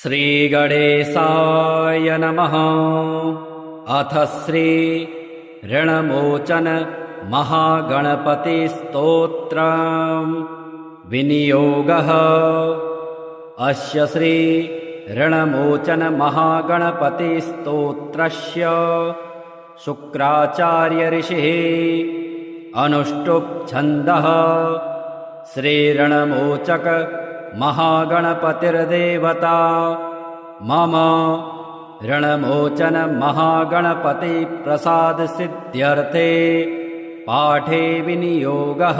श्रीगणेशाय नमः। अथ श्री ऋणमोचन महागणपतिस्तोत्रम् विनियोगः। अस्य श्री ऋणमोचन महागणपतिस्तोत्रस्य शुक्राचार्य ऋषिः अनुष्टुप् छन्दः। श्रीऋणमोचक महागणपतिर्देवता मम ऋणमोचन महागणपति प्रसाद सिद्ध्यर्थे पाठे विनियोगः।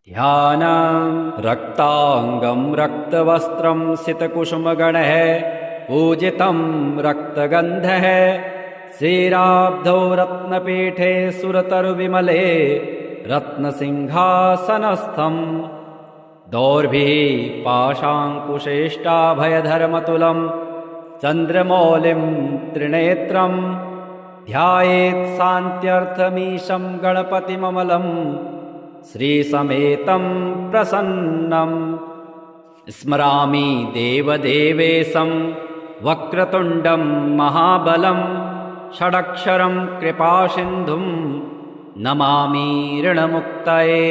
ध्यानं रक्तांगं रक्तवस्त्रं सितकुसुमगणः पूजितं रक्तगन्धः श्रीराब्धौ रत्नपीठे सुरतरुविमले रत्नसिंहासनस्थम् दौर्भिः पाशाङ्कुशेष्टाभयधर्मतुलं चन्द्रमौलिं त्रिनेत्रं ध्यायेत् शान्त्यर्थमीशं गणपतिममलं श्रीसमेतं प्रसन्नं। स्मरामि देवदेवेशं वक्रतुण्डं महाबलं षडक्षरं कृपासिन्धुं नमामि ऋणमुक्तये।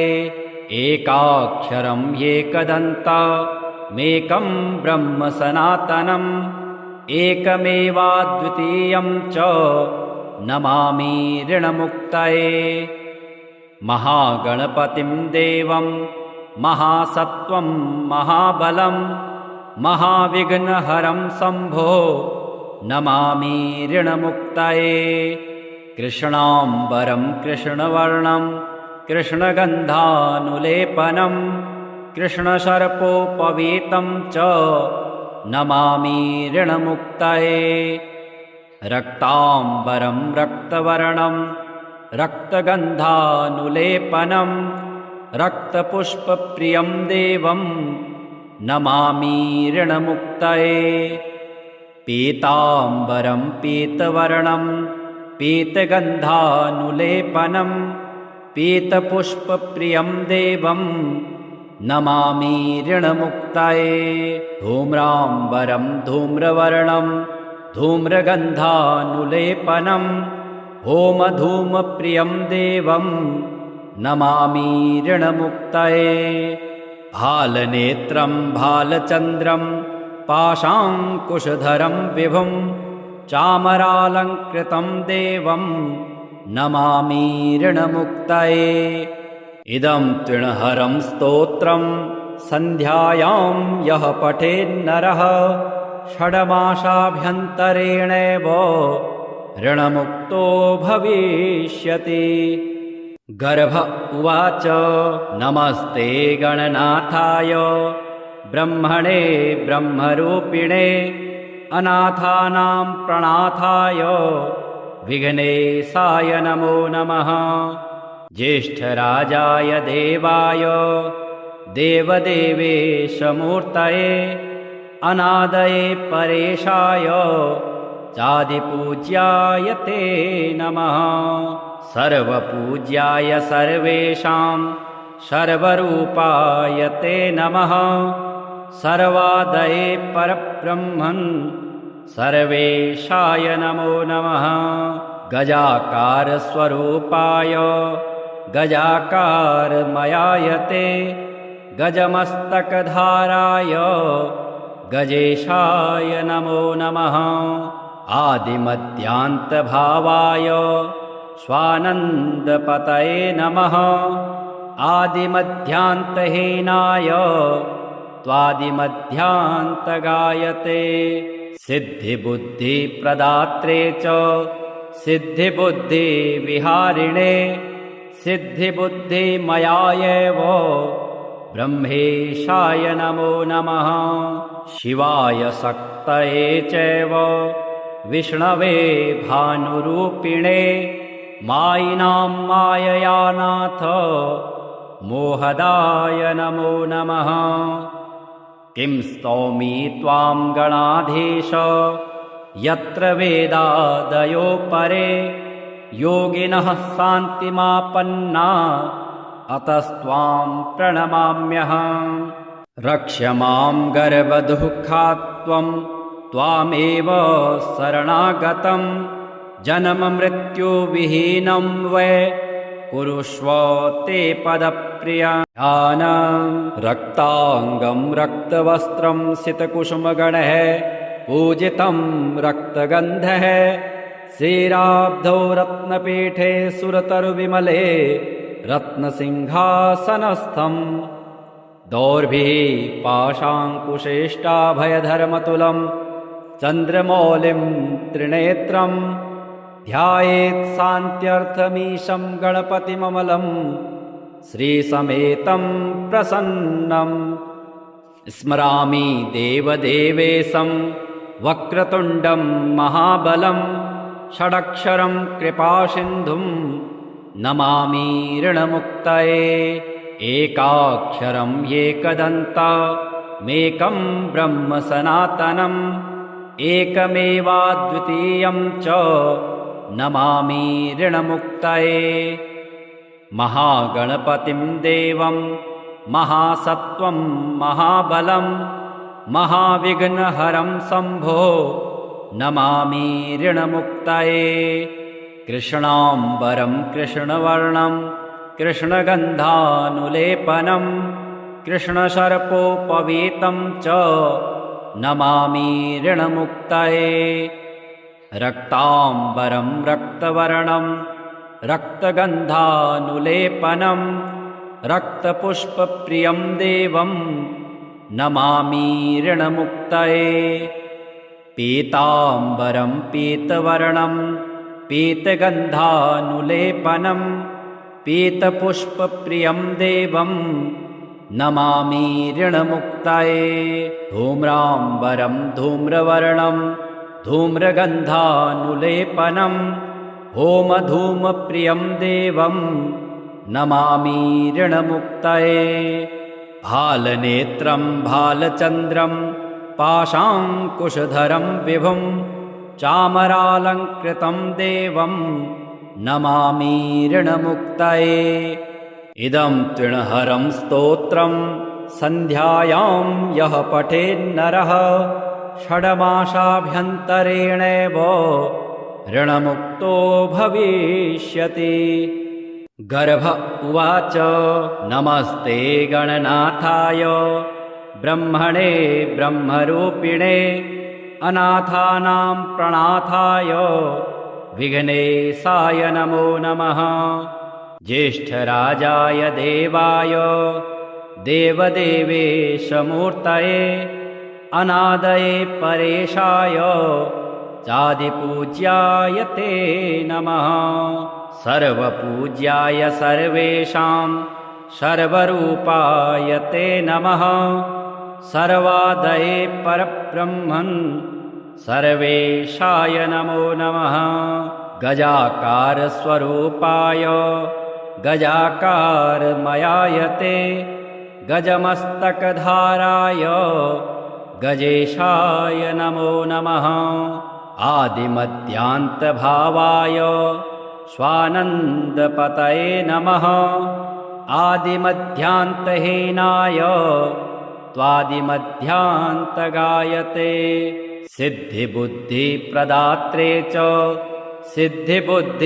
एकाक्षरं एकदन्तमेकं ब्रह्म सनातनम् एकमेवाद्वितीयं च नमामि ऋणमुक्तये। महागणपतिं देवं महासत्त्वं महाबलं महाविघ्नहरं शम्भो नमामि ऋणमुक्तये। कृष्णाम्बरं कृष्णवर्णं कृष्णगन्धानुलेपनं कृष्णसर्पोपवीतं च नमामि ऋणमुक्तये। रक्ताम्बरं रक्तवर्णं रक्तगन्धानुलेपनं रक्तपुष्पप्रियं देवं नमामि ऋणमुक्तये। पीताम्बरं पीतवर्णं पीतगन्धानुलेपनं पीतपुष्पप्रियं देवं नमामि ऋणमुक्तये। धूम्राम्बरं धूम्रवर्णं धूम्रगन्धानुलेपनं होमधूमप्रियं देवं नमामि ऋणमुक्तये। भालनेत्रं भालचन्द्रं पाशाङ्कुशधरं विभुं चामरालङ्कृतं देवं नमामि ऋणमुक्तये। इदं तृणहरं स्तोत्रं सन्ध्यायां यः पठेन्नरः षड्मासाभ्यन्तरेणैव ऋणमुक्तो भविष्यति। गर्भ उवाच नमस्ते गणनाथाय ब्रह्मणे ब्रह्मरूपिणे अनाथानां प्रणाथाय विघ्नेशाय नमो नमः। ज्येष्ठराजाय देवाय देवदेवेशमूर्तये अनादये परेशाय चादिपूज्याय ते नमः। सर्वपूज्याय सर्वेषां सर्वरूपाय ते नमः। सर्वादये परब्रह्मन् सर्वेशाय नमो नमः। गजाकारस्वरूपाय गजाकारमयाय ते गजमस्तकधाराय गजेशाय नमो नमः। आदिमध्यान्तभावाय स्वानन्दपतये नमः। आदिमध्यान्तहीनाय त्वादिमध्यान्तगायते। सिद्धिबुद्धिप्रदात्रे च सिद्धिबुद्धिविहारिणे सिद्धिबुद्धिमयायैव ब्रह्मेशाय नमो नमः। शिवाय शक्तये चैव विष्णवे भानुरूपिणे मायिनां माययानाथ मोहदाय नमो नमः। किं स्तौमि त्वां गणाधीश यत्र वेदादयो परे योगिनः शान्तिमापन्ना अतस्त्वां प्रणमाम्यहम्। रक्ष मां गर्भदुःखात् त्वामेव शरणागतं जन्ममृत्युविहीनं वै कुरुष्व ते पदप्रियान् रक्ताङ्गं रक्तवस्त्रं सितकुसुमगणः पूजितं रक्तगन्धः श्रीराब्धौ रत्नपीठे सुरतरुविमले रत्नसिंहासनस्थम् दौर्भिः पाशाङ्कुशेष्टाभयधर्मतुलं चन्द्रमौलिं त्रिनेत्रं ध्यायेत् शान्त्यर्थमीशं गणपतिममलं श्रीसमेतं प्रसन्नं स्मरामि देवदेवेशं वक्रतुण्डं महाबलं षडक्षरं कृपासिन्धुं नमामि ऋणमुक्तये एकाक्षरं एकदन्तमेकं ब्रह्म सनातनम् एकमेवाद्वितीयं च नमामि ऋणमुक्तये महागणपतिं देवं महासत्त्वं महाबलं महाविघ्नहरं शम्भो नमामि ऋणमुक्तये कृष्णाम्बरं कृष्णवर्णं कृष्णगन्धानुलेपनं कृष्णसर्पोपवीतं च नमामि ऋणमुक्तये रक्ताम्बरं रक्तवर्णं रक्तगन्धानुलेपनं रक्तपुष्पप्रियं देवं नमामि ऋणमुक्तये पीताम्बरं पीतवर्णं पीतगन्धानुलेपनं पीतपुष्पप्रियं देवं नमामि ऋणमुक्तये धूम्राम्बरं धूम्रवर्णं धूम्रगन्धानुलेपनं होमधूमप्रियं देवं नमामि ऋणमुक्तये भालनेत्रं भालचन्द्रं पाशाङ्कुशधरं विभुं चामरालङ्कृतं देवं नमामि ऋणमुक्तये इदं तृणहरं स्तोत्रं सन्ध्यायां यः पठेन्नरः षड्मासाभ्यन्तरेणैव ऋणमुक्तो भविष्यति गर्भ उवाच नमस्ते गणनाथाय ब्रह्मणे ब्रह्मरूपिणे अनाथानां प्रणाथाय विघ्नेशाय नमो नमः ज्येष्ठराजाय देवाय देवदेवेशमूर्तये अनादये परेशाय चादिपूज्याय ते नमः सर्वपूज्याय सर्वेषां सर्वरूपाय ते नमः सर्वादये परब्रह्मन् सर्वेशाय नमो नमः गजाकारस्वरूपाय गजाकारमयाय ते गजमस्तकधाराय गजेशाय नमो नमः आदिमध्यान्तभावाय स्वानन्दपतये नमः आदिमध्यान्तहीनाय त्वादिमध्यान्तगायते सिद्धिबुद्धिप्रदात्रे च सिद्धिबुद्धिविहारिणे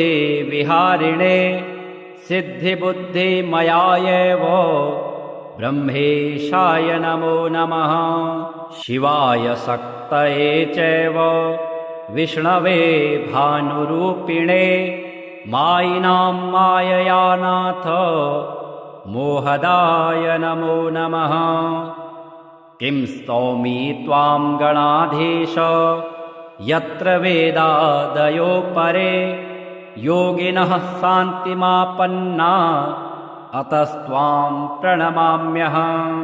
सिद्धिबुद्धिमयायैव ब्रह्मेशाय नमो नमः शिवाय शक्तये चैव विष्णवे भानुरूपिणे मायिनां माययानाथ मोहदाय नमो नमः किं स्तौमि त्वां गणाधीश यत्र वेदादयो परे योगिनः शान्तिमापन्ना अतस्त्वां प्रणमाम्यहम्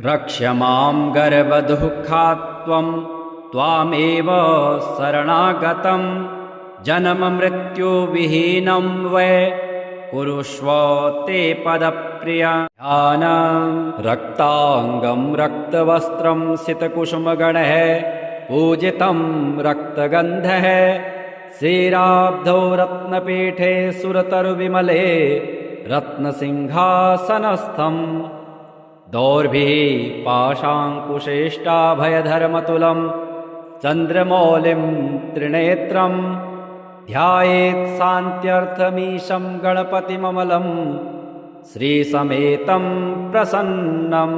रक्ष मां गर्भदुःखात् त्वामेव शरणागतं जन्ममृत्युविहीनं वै कुरुष्व ते पदप्रियान् रक्ताङ्गं रक्तवस्त्रं सितकुसुमगणः पूजितं रक्तगन्धः श्रीराब्धौ रत्नपीठे सुरतरुविमले रत्नसिंहासनस्थम् दौर्भिः पाशाङ्कुशेष्टाभयधर्मतुलं चन्द्रमौलिं त्रिनेत्रं ध्यायेत् शान्त्यर्थमीशं गणपतिममलं श्रीसमेतं प्रसन्नं।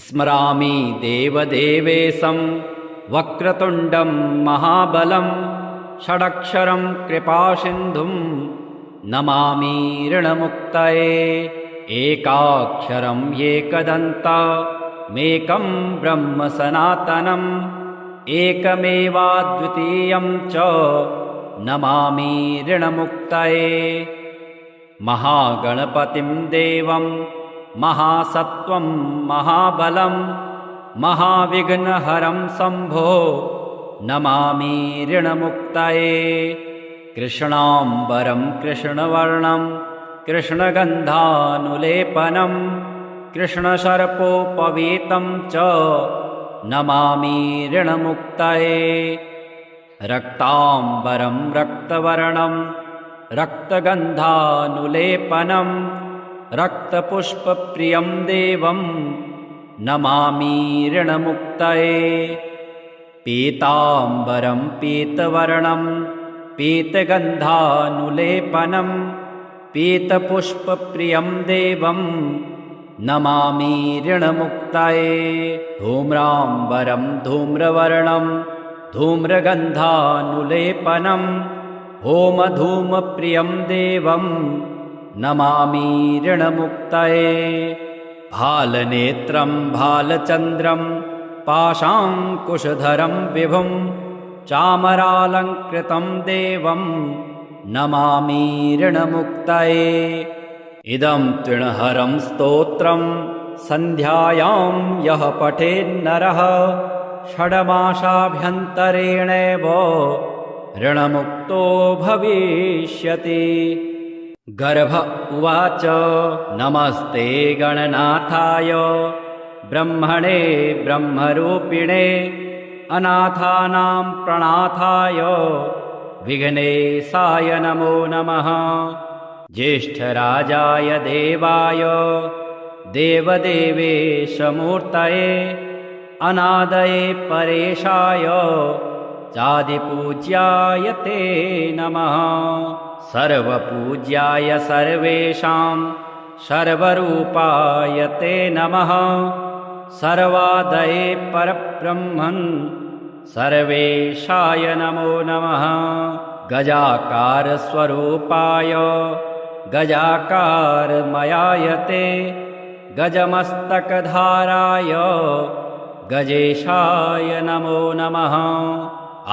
स्मरामि देवदेवेशं वक्रतुण्डं महाबलं षडक्षरं कृपासिन्धुं नमामि ऋणमुक्तये। एकाक्षरं एकदन्तमेकं ब्रह्म सनातनम् एकमेवाद्वितीयं च नमामि ऋणमुक्तये। महागणपतिं देवं महासत्त्वं महाबलं महाविघ्नहरं शम्भो नमामि ऋणमुक्तये। कृष्णाम्बरं कृष्णवर्णं कृष्णगन्धानुलेपनं कृष्णसर्पोपवीतं च नमामि ऋणमुक्तये। रक्ताम्बरं रक्तवर्णं रक्तगन्धानुलेपनं रक्तपुष्पप्रियं देवं नमामि ऋणमुक्तये। पीताम्बरं पीतवर्णं पीतगन्धानुलेपनं पीतपुष्पप्रियं देवं नमामि ऋणमुक्तये। धूम्राम्बरं धूम्रवर्णं धूम्रगन्धानुलेपनं होमधूमप्रियं देवं नमामि ऋणमुक्तये। भालनेत्रं भालचन्द्रं पाशाङ्कुशधरं विभुं चामरालङ्कृतं देवं नमामि ऋणमुक्तये। इदं तृणहरं स्तोत्रं सन्ध्यायां यः पठेन्नरः षड्मासाभ्यन्तरेणैव ऋणमुक्तो भविष्यति। गर्भ उवाच नमस्ते गणनाथाय ब्रह्मणे ब्रह्मरूपिणे अनाथानां प्रणाथाय विघ्नेशाय नमो नमः। ज्येष्ठराजाय देवाय देवदेवेशमूर्तये अनादये परेशाय चादिपूज्याय ते नमः। सर्वपूज्याय सर्वेषां सर्वरूपाय ते नमः। सर्वादये परब्रह्मन् सर्वेशाय नमो नमः। गजाकारस्वरूपाय गजाकारमयाय ते गजमस्तकधाराय गजेशाय नमो नमः।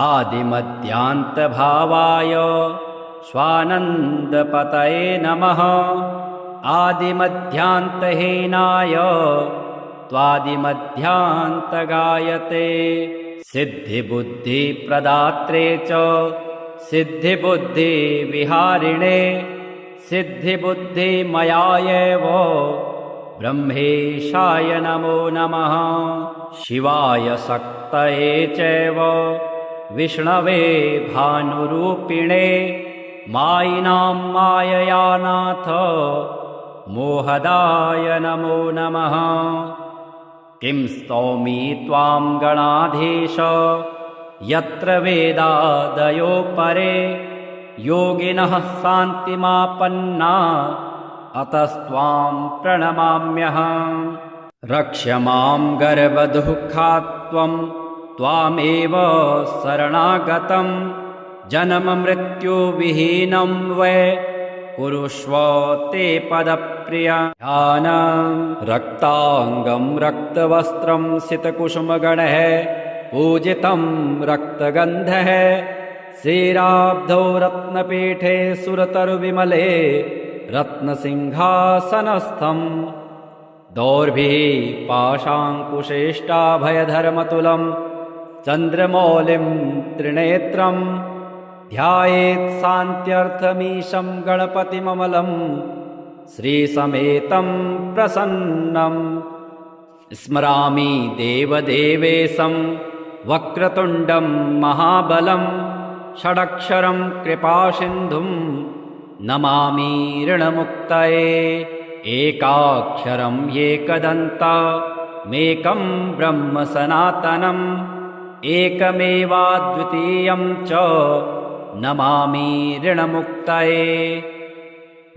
आदिमध्यान्तभावाय स्वानन्दपतये नमः। आदिमध्यान्तहीनाय त्वादिमध्यान्तगायते। सिद्धिबुद्धिप्रदात्रे च सिद्धिबुद्धिविहारिणे सिद्धिबुद्धिमयायैव ब्रह्मेशाय नमो नमः। शिवाय शक्तये चैव विष्णवे भानुरूपिणे मायिनां माययानाथ मोहदाय नमो नमः। किं स्तौमि त्वां गणाधीश यत्र वेदादयो परे योगिनः शान्तिमापन्ना अतस्त्वां प्रणमाम्यहम्। रक्ष मां गर्भदुःखात् त्वामेव शरणागतं जन्ममृत्युविहीनं वै कुरुष्व ते पदप्रियानं। रक्ताङ्गं रक्तवस्त्रं सितकुसुमगणः पूजितं रक्तगन्धः श्रीराब्धौ रत्नपीठे सुरतरुविमले रत्नसिंहासनस्थम्। दौर्भिः पाशाङ्कुशेष्टाभयधर्मतुलं चन्द्रमौलिं त्रिनेत्रं ध्यायेत् शान्त्यर्थमीशं गणपतिममलं श्रीसमेतं प्रसन्नं। स्मरामि देवदेवेशं वक्रतुण्डं महाबलं षडक्षरं कृपासिन्धुं नमामि ऋणमुक्तये। एकाक्षरम् एकदन्तमेकं ब्रह्म सनातनम् एकमेवाद्वितीयं च नमामि ऋणमुक्तये।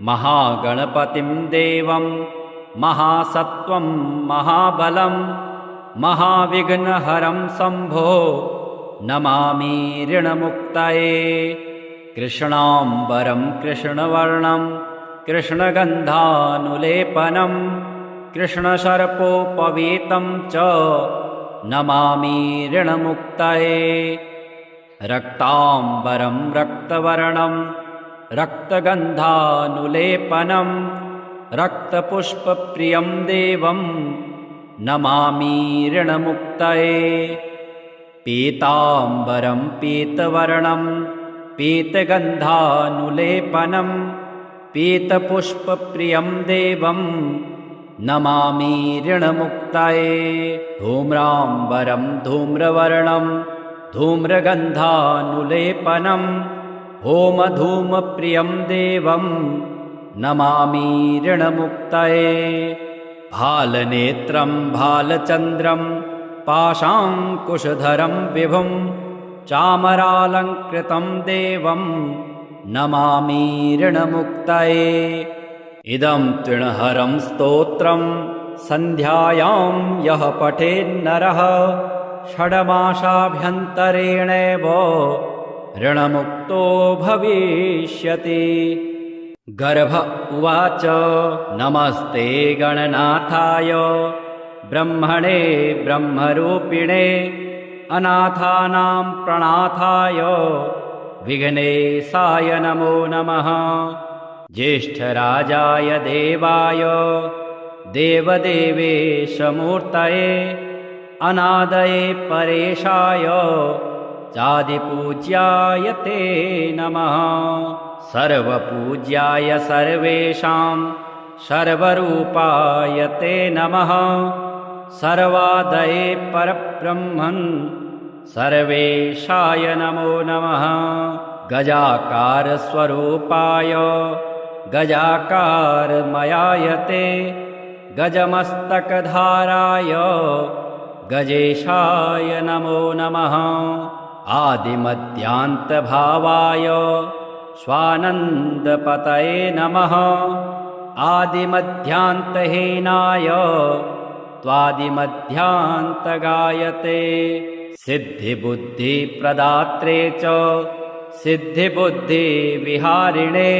महागणपतिं देवं महासत्त्वं महाबलं महाविघ्नहरं शम्भो नमामि ऋणमुक्तये। कृष्णाम्बरं कृष्णवर्णं कृष्णगन्धानुलेपनं कृष्णसर्पोपवीतं च नमामि ऋणमुक्तये। रक्ताम्बरं रक्तवर्णं रक्तगन्धानुलेपनं रक्तपुष्पप्रियं देवं नमामि ऋणमुक्तये। पीताम्बरं पीतवर्णं पीतगन्धानुलेपनं पीतपुष्पप्रियं देवं नमामि ऋणमुक्तये। धूम्राम्बरं धूम्रवर्णं धूम्रगन्धानुलेपनं होमधूमप्रियं देवं नमामि ऋणमुक्तये। भालनेत्रं भालचन्द्रं पाशाङ्कुशधरं विभुं चामरालङ्कृतं देवं नमामि ऋणमुक्तये। इदं तृणहरं स्तोत्रं सन्ध्यायां यः पठेन्नरः षड्मासाभ्यन्तरेणैव ऋणमुक्तो भविष्यति। गर्भ उवाच नमस्ते गणनाथाय ब्रह्मणे ब्रह्मरूपिणे अनाथानां प्रणाथाय विघ्नेशाय नमो नमः। ज्येष्ठराजाय देवाय देवदेवेशमूर्तये अनादये परेशाय चादिपूज्याय ते नमः। सर्वपूज्याय सर्वेषां सर्वरूपाय ते नमः। सर्वादये परब्रह्मन् सर्वेशाय नमो नमः। गजाकारस्वरूपाय गजाकारमयाय ते गजमस्तकधाराय गजेशाय नमो नमः। आदिमध्यान्तभावाय स्वानन्दपतये नमः। आदिमध्यान्तहीनाय त्वादिमध्यान्तगायते। सिद्धिबुद्धिप्रदात्रे च सिद्धिबुद्धिविहारिणे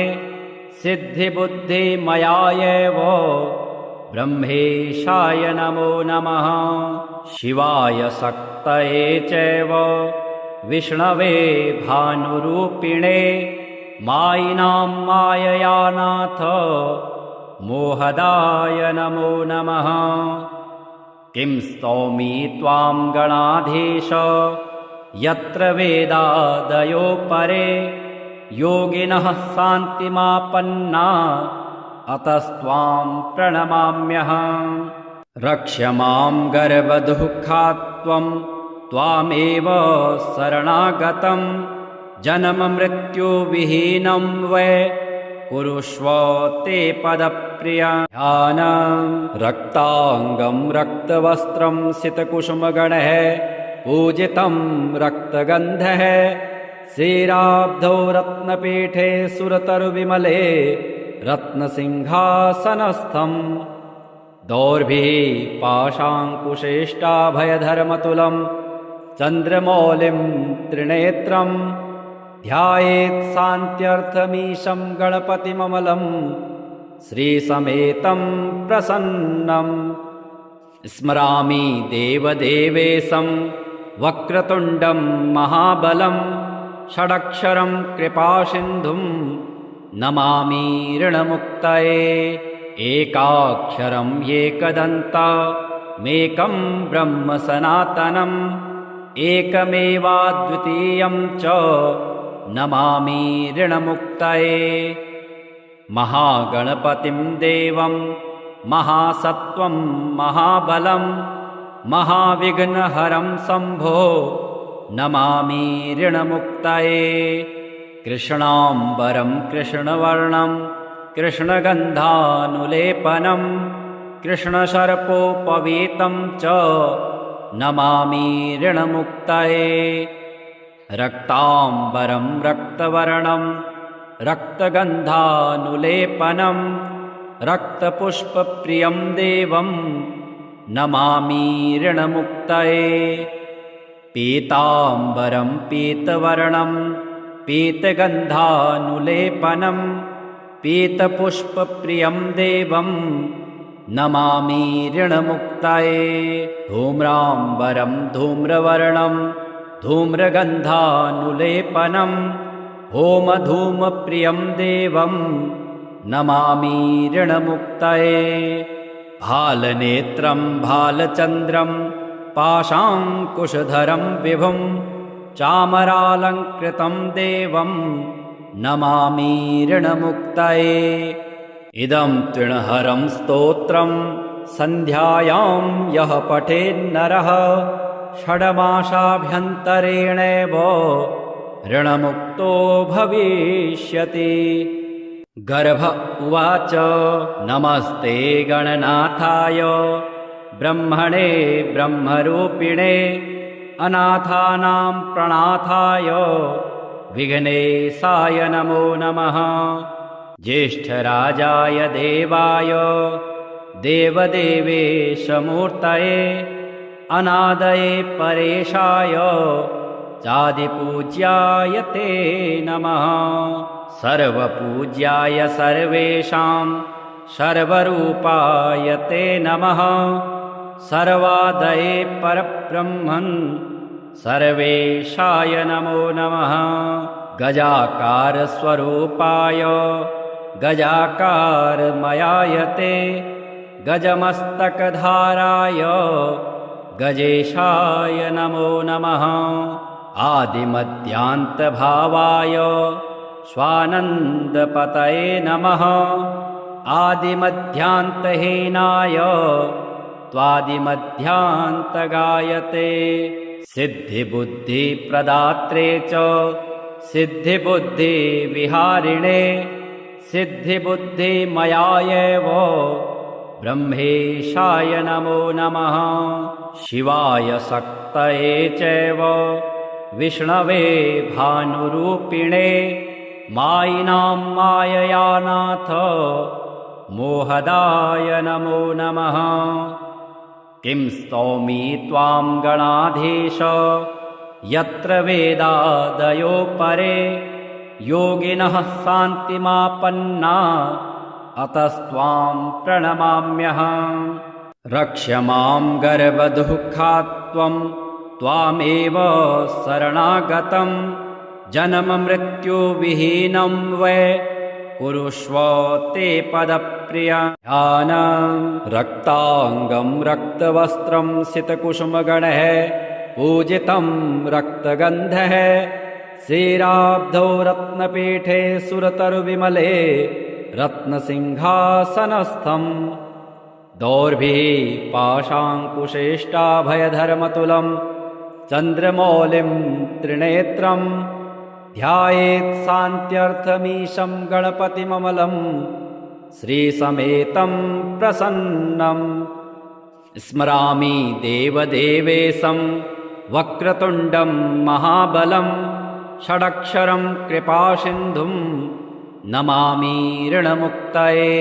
सिद्धिबुद्धिमयायैव ब्रह्मेशाय नमो नमः। शिवाय शक्तये चैव विष्णवे भानुरूपिणे मायिनां माययानाथ मोहदाय नमो नमः। किं स्तौमि त्वां गणाधीश यत्र वेदादयो परे योगिनः शान्तिमापन्ना अतस्त्वां प्रणमाम्यहम्। रक्ष मां गर्भदुःखात् त्वामेव शरणागतं जन्ममृत्युविहीनं वै कुरुष्व ते पदप्रियानं। रक्ताङ्गं रक्तवस्त्रं सितकुसुमगणः पूजितं रक्तगन्धः श्रीराब्धौ रत्नपीठे सुरतरुविमले रत्नसिंहासनस्थम्। दौर्भिः पाशाङ्कुशेष्टाभयधर्मतुलं चन्द्रमौलिं त्रिनेत्रं ध्यायेत् शान्त्यर्थमीशं गणपतिममलं श्रीसमेतं प्रसन्नं। स्मरामि देवदेवेशं वक्रतुण्डं महाबलं षडक्षरं कृपासिन्धुं नमामि ऋणमुक्तये। एकाक्षरम् एकदन्तमेकं ब्रह्म सनातनम् एकमेवाद्वितीयं च नमामि ऋणमुक्तये। महागणपतिं देवं महासत्त्वं महाबलं महाविघ्नहरं शम्भो नमामि ऋणमुक्तये। कृष्णाम्बरं कृष्णवर्णं कृष्णगन्धानुलेपनं कृष्णसर्पोपवीतं च नमामि ऋणमुक्तये। रक्ताम्बरं रक्तवर्णं रक्तगन्धानुलेपनं रक्तपुष्पप्रियं देवं नमामि ऋणमुक्तये। पीताम्बरं पीतवर्णं पीतगन्धानुलेपनं पीतपुष्पप्रियं देवं नमामि ऋणमुक्तये। धूम्राम्बरं धूम्रवर्णं धूम्रगन्धानुलेपनं होमधूमप्रियं देवं नमामि ऋणमुक्तये। भालनेत्रं भालचन्द्रं पाशाङ्कुशधरं विभुं चामरालङ्कृतं देवं नमामि ऋणमुक्तये। इदं तृणहरं स्तोत्रं सन्ध्यायां यः पठेन्नरः षड्मासाभ्यन्तरेणैव ऋणमुक्तो भविष्यति। गर्भ उवाच नमस्ते गणनाथाय ब्रह्मणे ब्रह्मरूपिणे अनाथानां प्रणाथाय विघ्नेशाय नमो नमः। ज्येष्ठराजाय देवाय देवदेवेशमूर्तये अनादये परेशाय चादिपूज्याय ते नमः। सर्वपूज्याय सर्वेषां सर्वरूपाय ते नमः। सर्वादये परब्रह्मन् सर्वेशाय नमो नमः। गजाकारस्वरूपाय गजाकारमयाय ते गजमस्तकधाराय गजेशाय नमो नमः। आदिमध्यान्तभावाय स्वानन्दपतये नमः। आदिमध्यान्तहीनाय त्वादिमध्यान्तगायते। सिद्धिबुद्धिप्रदात्रे च सिद्धिबुद्धिविहारिणे सिद्धिबुद्धिमयायैव ब्रह्मेशाय नमो नमः। शिवाय शक्तये चैव विष्णवे भानुरूपिणे मायिनां माययानाथ मोहदाय नमो नमः। किं स्तौमि त्वां गणाधीश यत्र वेदादयो परे योगिनः शान्तिमापन्ना अतस्त्वां प्रणमाम्यहम्। रक्ष मां गर्भदुःखात् त्वामेव शरणागतं जन्ममृत्युविहीनं वै कुरुष्व ते पदप्रियानं। रक्ताङ्गं रक्तवस्त्रं सितकुसुमगणः पूजितं रक्तगन्धः श्रीराब्धौ रत्नपीठे सुरतरुविमले रत्नसिंहासनस्थम्। दौर्भिः पाशाङ्कुशेष्टाभयधर्मतुलं चन्द्रमौलिं त्रिनेत्रं ध्यायेत् शान्त्यर्थमीशं गणपतिममलं श्रीसमेतं प्रसन्नं। स्मरामि देवदेवेशं वक्रतुण्डं महाबलं षडक्षरं कृपासिन्धुं नमामि ऋणमुक्तये।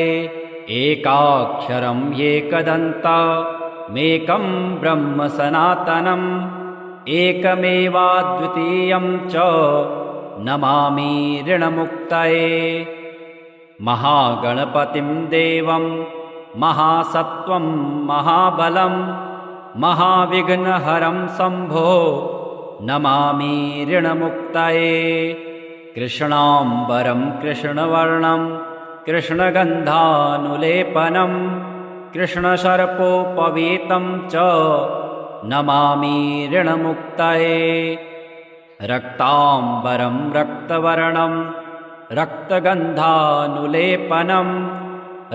एकाक्षरं एकदन्तमेकं ब्रह्म सनातनम् एकमेवाद्वितीयं च नमामि ऋणमुक्तये। महागणपतिं देवं महासत्त्वं महाबलं महाविघ्नहरं शम्भो नमामि ऋणमुक्तये। कृष्णाम्बरं कृष्णवर्णं कृष्णगन्धानुलेपनं कृष्णसर्पोपवीतं च नमामि ऋणमुक्तये। रक्ताम्बरं रक्तवर्णं रक्तगन्धानुलेपनं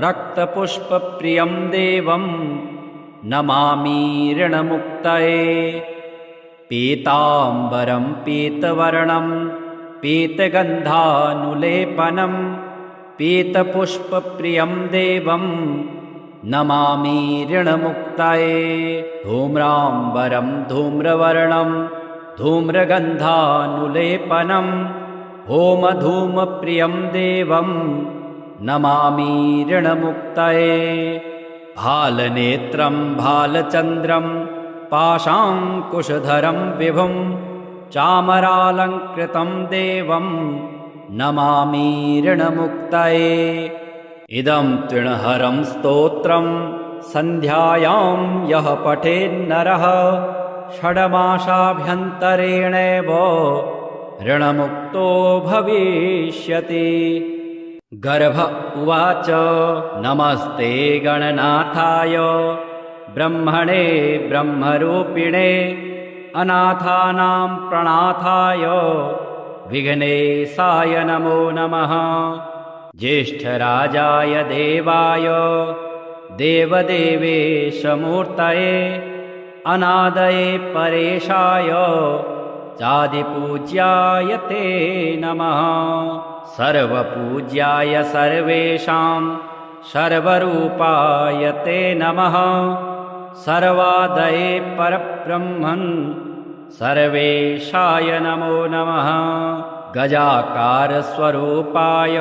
रक्तपुष्पप्रियं देवं नमामि ऋणमुक्तये। पीताम्बरं पीतवर्णं पीतगन्धानुलेपनं पीतपुष्पप्रियं देवं नमामि ऋणमुक्तये। धूम्राम्बरं धूम्रवर्णं धूम्रगन्धानुलेपनं होमधूमप्रियं देवं नमामि ऋणमुक्तये। भालनेत्रं भालचन्द्रं पाशाङ्कुशधरं विभुं चामरालङ्कृतं देवं नमामि ऋणमुक्तये। इदं तृणहरं स्तोत्रं सन्ध्यायां यः पठेन्नरः षड्मासाभ्यन्तरेणैव ऋणमुक्तो भविष्यति। गर्भ उवाच नमस्ते गणनाथाय ब्रह्मणे ब्रह्मरूपिणे अनाथानां प्रणाथाय विघ्नेशाय नमो नमः। ज्येष्ठराजाय देवाय देवदेवेशमूर्तये अनादये परेशाय चादिपूज्याय ते नमः। सर्वपूज्याय सर्वेषां सर्वरूपाय ते नमः। सर्वादये परब्रह्मन् सर्वेशाय नमो नमः। गजाकारस्वरूपाय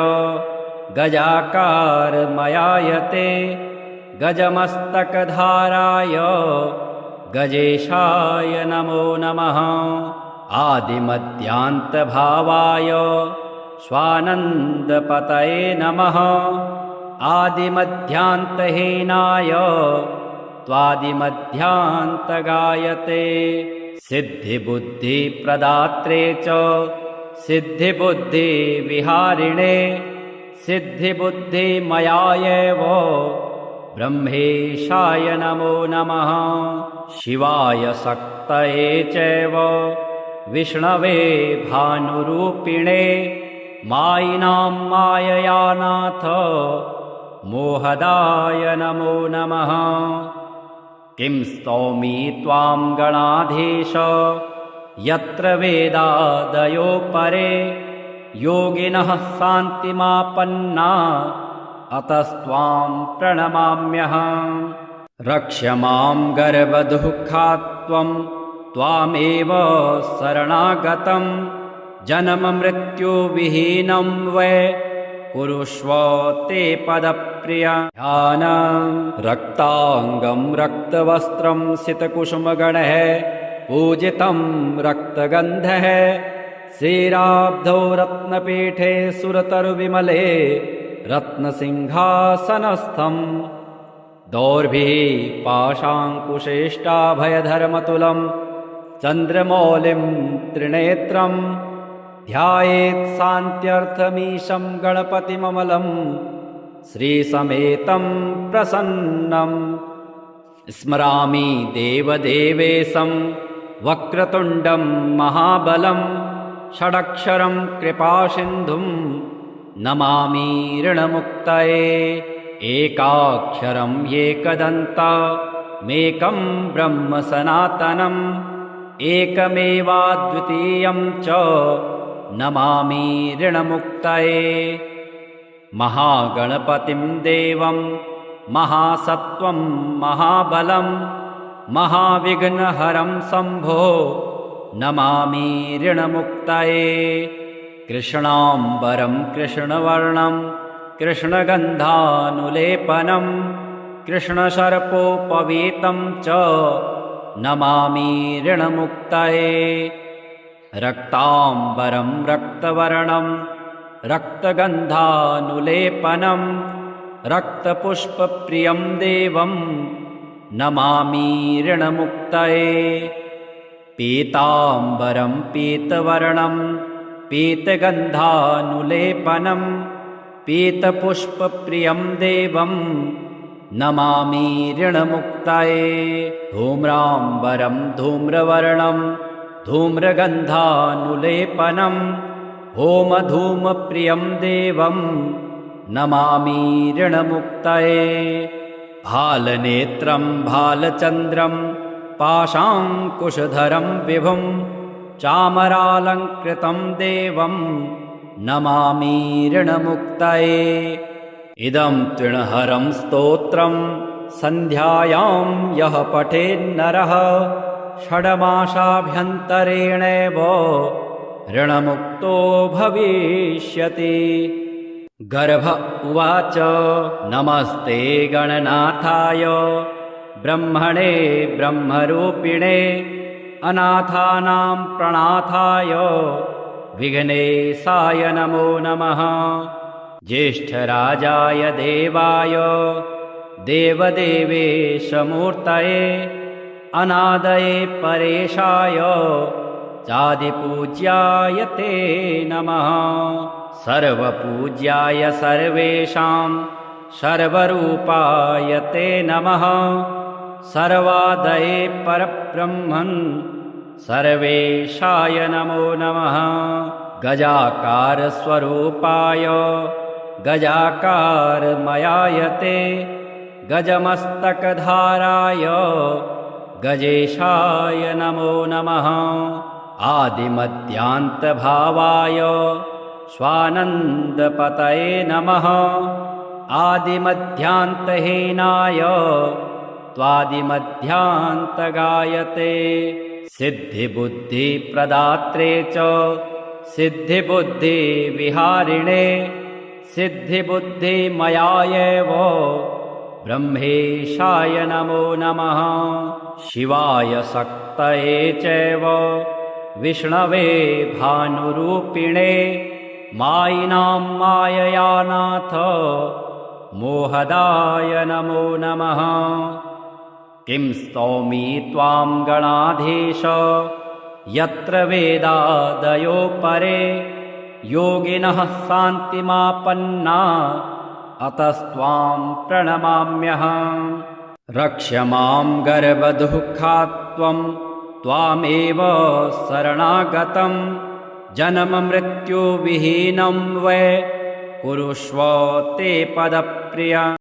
गजाकारमयाय ते गजमस्तकधाराय गजेशाय नमो नमः। आदिमध्यान्तभावाय स्वानन्दपतये नमः। आदिमध्यान्तहीनाय त्वादिमध्यान्तगायते। सिद्धिबुद्धिप्रदात्रे च सिद्धिबुद्धिविहारिणे सिद्धिबुद्धिमयायैव ब्रह्मेशाय नमो नमः। शिवाय शक्तये चैव विष्णवे भानुरूपिणे मायिनां माययानाथ मोहदाय नमो नमः। किं स्तौमि त्वां गणाधीश यत्र वेदादयो परे योगिनः शान्तिमापन्ना अतस्त्वां प्रणमाम्यहम्। रक्ष मां गर्भदुःखात् त्वामेव शरणागतं जन्ममृत्युविहीनं वै कुरुष्व ते पदप्रियानं। रक्ताङ्गं रक्तवस्त्रं सितकुसुमगणः पूजितं रक्तगन्धः श्रीराब्धौ रत्नपीठे सुरतरुविमले रत्नसिंहासनस्थम्। दौर्भिः पाशाङ्कुशेष्टाभयधर्मतुलं चन्द्रमौलिं त्रिनेत्रं ध्यायेत् शान्त्यर्थमीशं गणपतिममलं श्रीसमेतं प्रसन्नं। स्मरामि देवदेवेशं वक्रतुण्डं महाबलं षडक्षरं कृपासिन्धुं नमामि ऋणमुक्तये। एकाक्षरं एकदन्तमेकं ब्रह्म सनातनम् एकमेवाद्वितीयं च नमामि ऋणमुक्तये। महागणपतिं देवं महासत्त्वं महाबलं महाविघ्नहरं शम्भो नमामि ऋणमुक्तये। कृष्णाम्बरं कृष्णवर्णं कृष्णगन्धानुलेपनं कृष्णसर्पोपवीतं च नमामि ऋणमुक्तये। रक्ताम्बरं रक्तवर्णं रक्तगन्धानुलेपनं रक्तपुष्पप्रियं देवं नमामि ऋणमुक्तये। पीताम्बरं पीतवर्णं पीतगन्धानुलेपनं पीतपुष्पप्रियं देवं नमामि ऋणमुक्तये। धूम्राम्बरं धूम्रवर्णं धूम्रगन्धानुलेपनं होमधूमप्रियं देवं नमामि ऋणमुक्तये। भालनेत्रं भालचन्द्रं पाशाङ्कुशधरं विभुं चामरालङ्कृतं देवं नमामि ऋणमुक्तये। इदं तृणहरं स्तोत्रं सन्ध्यायां यः पठेन्नरः षड्मासाभ्यन्तरेणैव ऋणमुक्तो भविष्यति। गर्भ उवाच नमस्ते गणनाथाय ब्रह्मणे ब्रह्मरूपिणे अनाथानां प्रणाथाय विघ्नेशाय नमो नमः। ज्येष्ठराजाय देवाय देवदेवेशमूर्तये अनादये परेशाय चादिपूज्याय ते नमः। सर्वपूज्याय सर्वेषां सर्वरूपाय ते नमः। सर्वादये परब्रह्मन् सर्वेशाय नमो नमः। गजाकारस्वरूपाय गजाकारमयाय ते गजमस्तकधाराय गजेशाय नमो नमः। आदिमध्यान्तभावाय स्वानन्दपतये नमः। आदिमध्यान्तहीनाय त्वादिमध्यान्तगायते। सिद्धिबुद्धिप्रदात्रे च सिद्धिबुद्धिविहारिणे सिद्धिबुद्धिमयायैव ब्रह्मेशाय नमो नमः। शिवाय शक्तये चैव विष्णवे भानुरूपिणे मायिनां माययानाथ मोहदाय नमो नमः। किं स्तौमि त्वां गणाधीश यत्र वेदादयो परे योगिनः शान्तिमापन्ना अतस्त्वां प्रणमाम्यहम्। रक्ष मां गर्भदुःखात् त्वामेव शरणागतं जन्ममृत्युविहीनं वै कुरुष्व ते पदप्रिया।